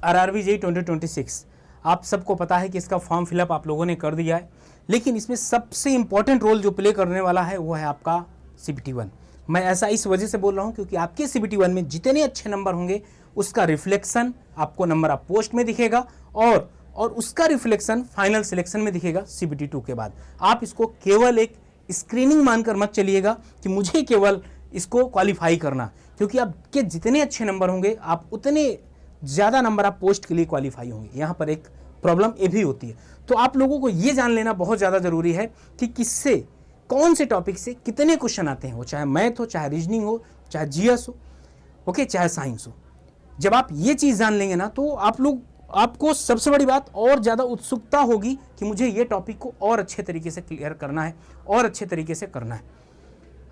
RRB JEE 2026, आप सबको पता है कि इसका फॉर्म फिलअप आप लोगों ने कर दिया है, लेकिन इसमें सबसे इंपॉर्टेंट रोल जो प्ले करने वाला है वो है आपका सीबीटी 1। मैं ऐसा इस वजह से बोल रहा हूँ क्योंकि आपके सीबीटी 1 में जितने अच्छे नंबर होंगे उसका रिफ्लेक्शन आपको नंबर ऑफ पोस्ट में दिखेगा और उसका रिफ्लेक्शन फाइनल सिलेक्शन में दिखेगा सीबीटी 2 के बाद। आप इसको केवल एक स्क्रीनिंग मानकर मत चलिएगा कि मुझे केवल इसको क्वालिफाई करना, क्योंकि आपके जितने अच्छे नंबर होंगे आप उतने ज़्यादा नंबर आप पोस्ट के लिए क्वालिफाई होंगे। यहाँ पर एक प्रॉब्लम ये भी होती है। तो आप लोगों को ये जान लेना बहुत ज़्यादा ज़रूरी है कि किससे कौन से टॉपिक से कितने क्वेश्चन आते हैं, वो चाहे मैथ हो, चाहे रीजनिंग हो, चाहे जीएस हो, ओके, चाहे साइंस हो। जब आप ये चीज़ जान लेंगे ना तो आपको सबसे बड़ी बात और ज़्यादा उत्सुकता होगी कि मुझे ये टॉपिक को और अच्छे तरीके से क्लियर करना है और अच्छे तरीके से करना है।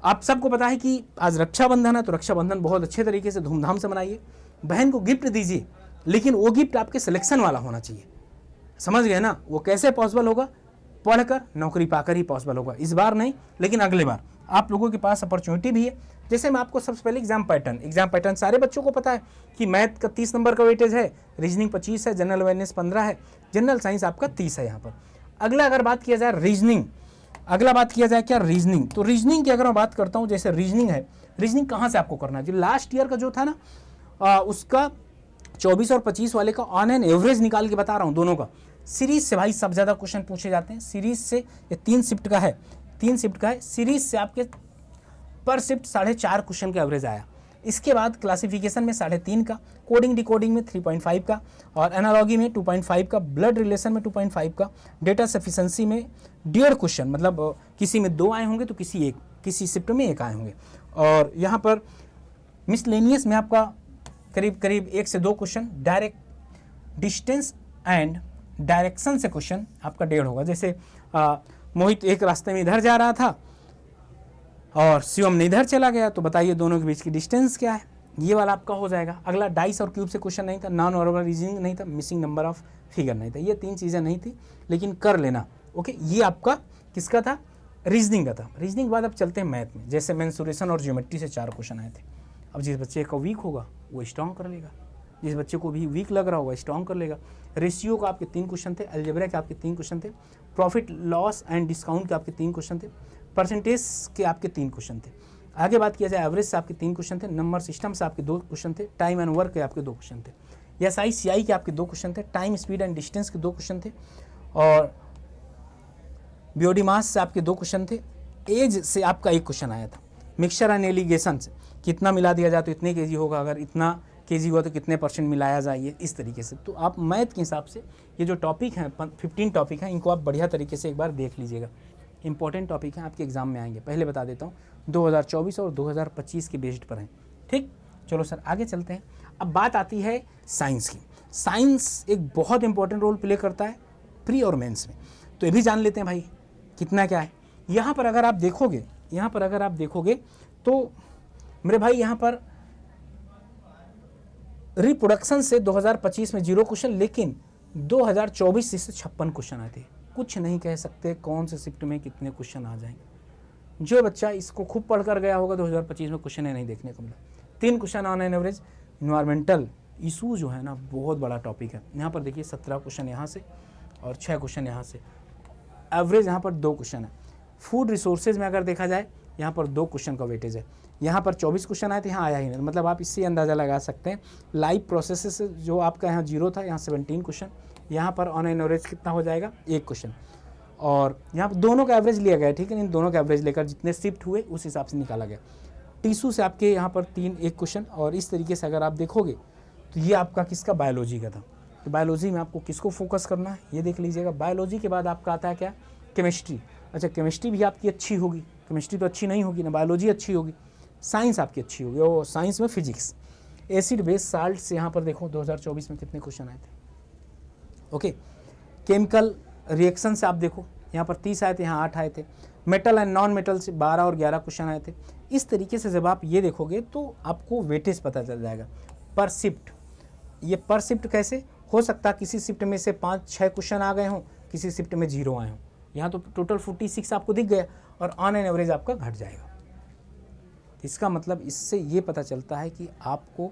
आप सबको पता है कि आज रक्षाबंधन है, तो रक्षाबंधन बहुत अच्छे तरीके से धूमधाम से मनाइए, बहन को गिफ्ट दीजिए, लेकिन वो गिफ्ट आपके सिलेक्शन वाला होना चाहिए। समझ गए ना? वो कैसे पॉसिबल होगा? पढ़कर नौकरी पाकर ही पॉसिबल होगा। इस बार नहीं, लेकिन अगले बार आप लोगों के पास अपॉर्चुनिटी भी है। जैसे मैं आपको सबसे पहले एग्जाम पैटर्न सारे बच्चों को पता है कि मैथ का 30 नंबर का वेटेज है, रीजनिंग 25 है, जनरल अवेयरनेस 15 है, जनरल साइंस आपका 30 है। यहाँ पर अगला अगर बात किया जाए रीजनिंग, क्या रीजनिंग, तो रीजनिंग की अगर मैं बात करता हूँ, जैसे रीजनिंग है, रीजनिंग कहाँ से आपको करना है? जो लास्ट ईयर का जो था ना उसका 24 और 25 वाले का ऑन एन एवरेज निकाल के बता रहा हूँ दोनों का। सीरीज से भाई सब ज़्यादा क्वेश्चन पूछे जाते हैं सीरीज से। ये 3 शिफ्ट का है, सीरीज से आपके पर शिफ्ट 4.5 क्वेश्चन का एवरेज आया। इसके बाद क्लासिफिकेशन में 3.5 का, कोडिंग डिकोडिंग में 3.5 का, और एनालॉजी में 2.5 का, ब्लड रिलेशन में 2.5 का, डेटा सफिशेंसी में 1.5 क्वेश्चन, मतलब किसी में 2 आए होंगे तो किसी शिफ्ट में 1 आए होंगे। और यहाँ पर मिसलेनियस में आपका करीब 1 से 2 question, direct distance and direction से क्वेश्चन आपका 1.5 होगा। जैसे मोहित एक रास्ते में इधर जा रहा था और शिवम ने इधर चला गया, तो बताइए दोनों के बीच की डिस्टेंस क्या है? ये वाला आपका हो जाएगा। अगला डाइस और क्यूब से क्वेश्चन नहीं था, नॉन ऑर्डर रीजनिंग नहीं था, मिसिंग नंबर ऑफ फिगर नहीं था। ये 3 चीज़ें नहीं थी, लेकिन कर लेना। ओके, ये आपका किसका था? रीजनिंग का था। रीजनिंग के बाद अब चलते हैं मैथ में। जैसे मेंसुरेशन और ज्योमेट्री से 4 क्वेश्चन आए थे। अब जिस बच्चे का वीक होगा वो स्ट्रॉन्ग कर लेगा, जिस बच्चे को भी वीक लग रहा होगा स्ट्रॉन्ग कर लेगा। रेशियो का आपके 3 क्वेश्चन थे, अलजेब्रा के आपके 3 क्वेश्चन थे, प्रॉफिट लॉस एंड डिस्काउंट के आपके 3 क्वेश्चन थे, परसेंटेज के आपके 3 क्वेश्चन थे। आगे बात किया जाए एवरेज से आपके 3 क्वेश्चन थे, नंबर सिस्टम से आपके 2 क्वेश्चन थे, टाइम एंड वर्क के आपके 2 क्वेश्चन थे, एसआई सीआई के आपके 2 क्वेश्चन थे, टाइम स्पीड एंड डिस्टेंस के 2 क्वेश्चन थे, और बॉडी मास से आपके 2 क्वेश्चन थे, एज से आपका 1 क्वेश्चन आया था, मिक्सचर एंड एलिगेशन से कितना मिला दिया जाए तो इतने केजी होगा, अगर इतना केजी हुआ तो कितने % मिलाया जाए, इस तरीके से। तो आप मैथ के हिसाब से ये जो टॉपिक हैं 15 टॉपिक हैं, इनको आप बढ़िया तरीके से एक बार देख लीजिएगा। इंपॉर्टेंट टॉपिक हैं, आपके एग्जाम में आएंगे। पहले बता देता हूँ 2024 और 2025 के बेस्ड पर हैं। ठीक, चलो सर आगे चलते हैं। अब बात आती है साइंस की। साइंस एक बहुत इंपॉर्टेंट रोल प्ले करता है प्री और मेंस में, तो ये भी जान लेते हैं भाई कितना क्या है। यहाँ पर अगर आप देखोगे तो मेरे भाई यहाँ पर रिप्रोडक्शन से 2025 में 0 क्वेश्चन, लेकिन 2024 से 56 क्वेश्चन आए थे। कुछ नहीं कह सकते कौन से शिफ्ट में कितने क्वेश्चन आ जाएंगे। जो बच्चा इसको खूब पढ़कर गया होगा 2025 में क्वेश्चन नहीं देखने को मिला। 3 question on an average. Environmental issue जो है ना बहुत बड़ा टॉपिक है। यहाँ पर देखिए 17 क्वेश्चन यहाँ से और 6 क्वेश्चन यहाँ से, एवरेज यहाँ पर 2 क्वेश्चन है। फूड रिसोर्सेज में अगर देखा जाए यहाँ पर 2 क्वेश्चन का वेटेज है। यहाँ पर 24 क्वेश्चन आए थे, यहाँ आया ही नहीं, मतलब आप इससे अंदाज़ा लगा सकते हैं। लाइव प्रोसेस से जो आपका यहाँ 0 था, यहाँ 17 क्वेश्चन, यहाँ पर ऑन एन एवरेज कितना हो जाएगा 1 क्वेश्चन, और यहाँ पर दोनों का एवरेज लिया गया। ठीक है, इन दोनों का एवरेज लेकर जितने शिफ्ट हुए उस हिसाब से निकाला गया। टिश्यू से आपके यहाँ पर 1 क्वेश्चन, और इस तरीके से अगर आप देखोगे तो ये आपका किसका? बायोलॉजी का था। तो बायोलॉजी में आपको किसको फोकस करना है ये देख लीजिएगा। बायोलॉजी के बाद आपका आता है क्या? केमिस्ट्री। अच्छा, केमिस्ट्री भी आपकी अच्छी होगी, केमिस्ट्री तो अच्छी नहीं होगी ना, बायोलॉजी अच्छी होगी। साइंस आपकी अच्छी होगी, और साइंस में फिजिक्स। एसिड बेस साल्ट से यहाँ पर देखो 2024 में कितने क्वेश्चन आए थे। ओके, केमिकल रिएक्शन से आप देखो यहाँ पर 30 आए थे, यहाँ 8 आए थे। मेटल एंड नॉन मेटल से 12 और 11 क्वेश्चन आए थे। इस तरीके से जब आप ये देखोगे तो आपको वेटेज पता चल जाएगा पर शिफ्ट। ये पर शिफ्ट कैसे हो सकता है? किसी शिफ्ट में से 5-6 क्वेश्चन आ गए हों, किसी शिफ्ट में 0 आए हों। यहाँ तो टोटल 46 आपको दिख गया, और ऑन एन एवरेज आपका घट जाएगा। इसका मतलब इससे ये पता चलता है कि आपको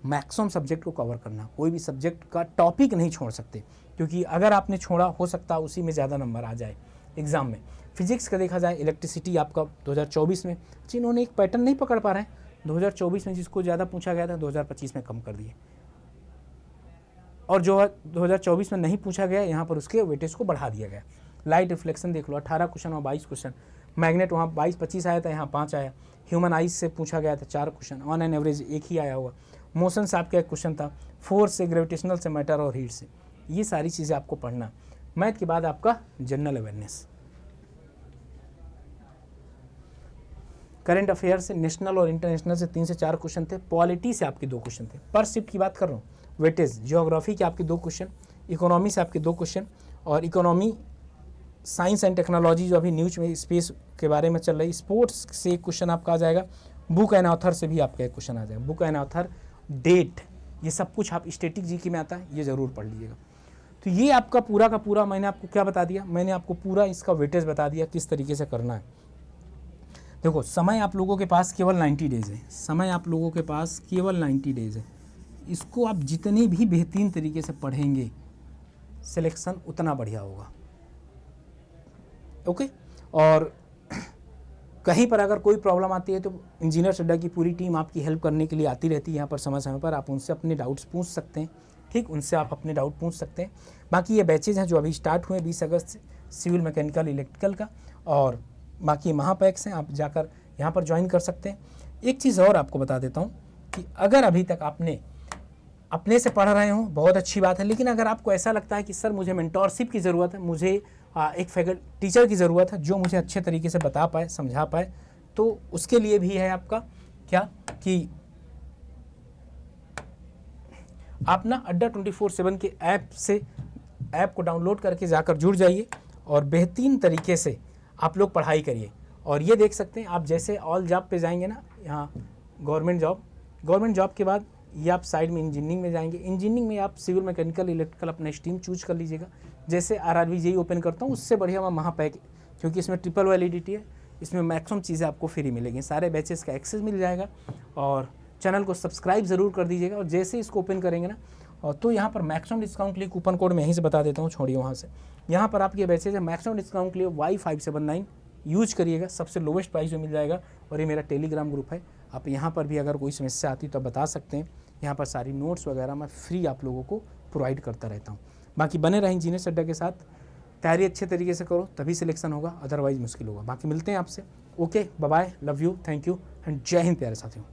मैक्सिमम सब्जेक्ट को कवर करना, कोई भी सब्जेक्ट का टॉपिक नहीं छोड़ सकते, क्योंकि अगर आपने छोड़ा हो सकता है उसी में ज़्यादा नंबर आ जाए एग्ज़ाम में। फिजिक्स का देखा जाए, इलेक्ट्रिसिटी आपका 2024 में, जिन्होंने एक पैटर्न नहीं पकड़ पा रहे हैं, 2024 में जिसको ज़्यादा पूछा गया था 2025 में कम कर दिए, और जो 2024 में नहीं पूछा गया यहाँ पर उसके वेटेज को बढ़ा दिया गया। लाइट रिफ्लेक्शन देख लो, 18 क्वेश्चन और 22 क्वेश्चन। मैग्नेट वहाँ 22-25 आया था, यहाँ 5 आया। ह्यूमन आइज से पूछा गया था 4 क्वेश्चन, ऑन एन एवरेज 1 ही आया हुआ। मोशन से आपका एक क्वेश्चन था, फोर्स से, ग्रेविटेशनल से, मैटर और हीट से। ये सारी चीज़ें आपको पढ़ना। मैथ के बाद आपका जनरल अवेयरनेस, करंट अफेयर से, नेशनल और इंटरनेशनल से 3 से 4 क्वेश्चन थे। पॉलिटी से आपके 2 क्वेश्चन थे। पर शिफ्ट की बात कर रहा हूँ, वेटेज। ज्योग्राफी के आपके 2 क्वेश्चन, इकोनॉमी से आपके 2 क्वेश्चन, और इकोनॉमी, साइंस एंड टेक्नोलॉजी जो अभी न्यूज में स्पेस के बारे में चल रही, स्पोर्ट्स से एक क्वेश्चन आपका आ जाएगा। बुक एंड ऑथर से भी आपका एक क्वेश्चन आ जाएगा। बुक एंड ऑथर, डेट, ये सब कुछ आप स्टैटिक जीके में आता है, ये ज़रूर पढ़ लीजिएगा। तो ये आपका पूरा का पूरा मैंने आपको क्या बता दिया, मैंने आपको पूरा इसका वेटेज बता दिया किस तरीके से करना है। देखो, समय आप लोगों के पास केवल 90 डेज़ है। समय आप लोगों के पास केवल 90 डेज़ है। इसको आप जितने भी बेहतरीन तरीके से पढ़ेंगे, सिलेक्शन उतना बढ़िया होगा। ओके। और कहीं पर अगर कोई प्रॉब्लम आती है तो इंजीनियर्स अड्डा की पूरी टीम आपकी हेल्प करने के लिए आती रहती है यहाँ पर समय समय पर। आप उनसे अपने डाउट्स पूछ सकते हैं, ठीक, उनसे आप अपने डाउट पूछ सकते हैं। बाकी ये बैचेज हैं जो अभी स्टार्ट हुए 20 अगस्त से, सिविल, मैकेनिकल, इलेक्ट्रिकल का, और बाकी महापैक्स हैं, आप जाकर यहाँ पर ज्वाइन कर सकते हैं। एक चीज़ और आपको बता देता हूँ कि अगर अभी तक आपने अपने से पढ़ रहे हो बहुत अच्छी बात है, लेकिन अगर आपको ऐसा लगता है कि सर मुझे मेंटोरशिप की ज़रूरत है, मुझे एक फैकल्टी टीचर की ज़रूरत है जो मुझे अच्छे तरीके से बता पाए, समझा पाए, तो उसके लिए भी है आपका क्या कि आप ना अड्डा 24/7 के ऐप को डाउनलोड करके जाकर जुड़ जाइए और बेहतरीन तरीके से आप लोग पढ़ाई करिए। और ये देख सकते हैं आप, जैसे ऑल जॉब पे जाएंगे ना, यहाँ गवर्नमेंट जॉब के बाद ये आप साइड में इंजीनियरिंग में जाएंगे। इंजीनियरिंग में आप सिविल, मैकेनिकल, इलेक्ट्रिकल अपना स्ट्रीम चूज कर लीजिएगा। जैसे RRB JEE ओपन करता हूँ, उससे बढ़िया मैं महापैक, क्योंकि इसमें ट्रिपल वैलिडिटी है, इसमें मैक्सिमम चीज़ें आपको फ्री मिलेंगी, सारे बैचेस का एक्सेस मिल जाएगा। और चैनल को सब्सक्राइब ज़रूर कर दीजिएगा। और जैसे इसको ओपन करेंगे ना, और तो यहाँ पर मैक्सिमम डिस्काउंट के लिए कूपन कोड मैं यहीं से बता देता हूँ, छोड़िए वहाँ से। यहाँ पर आपके बैचेज है, मैक्सिमम डिस्काउंट के लिए Y579 यूज करिएगा, सबसे लोवेस्ट प्राइस में मिल जाएगा। और ये मेरा टेलीग्राम ग्रुप है, आप यहाँ पर भी अगर कोई समस्या आती तो आप बता सकते हैं। यहाँ पर सारी नोट्स वगैरह मैं फ्री आप लोगों को प्रोवाइड करता रहता हूँ। बाकी बने रहें इंजीनियर्स अड्डा के साथ, तैयारी अच्छे तरीके से करो तभी सिलेक्शन होगा, अदरवाइज मुश्किल होगा। बाकी मिलते हैं आपसे। Okay, bye bye, love you, thank you and जय हिंद प्यारे साथियों।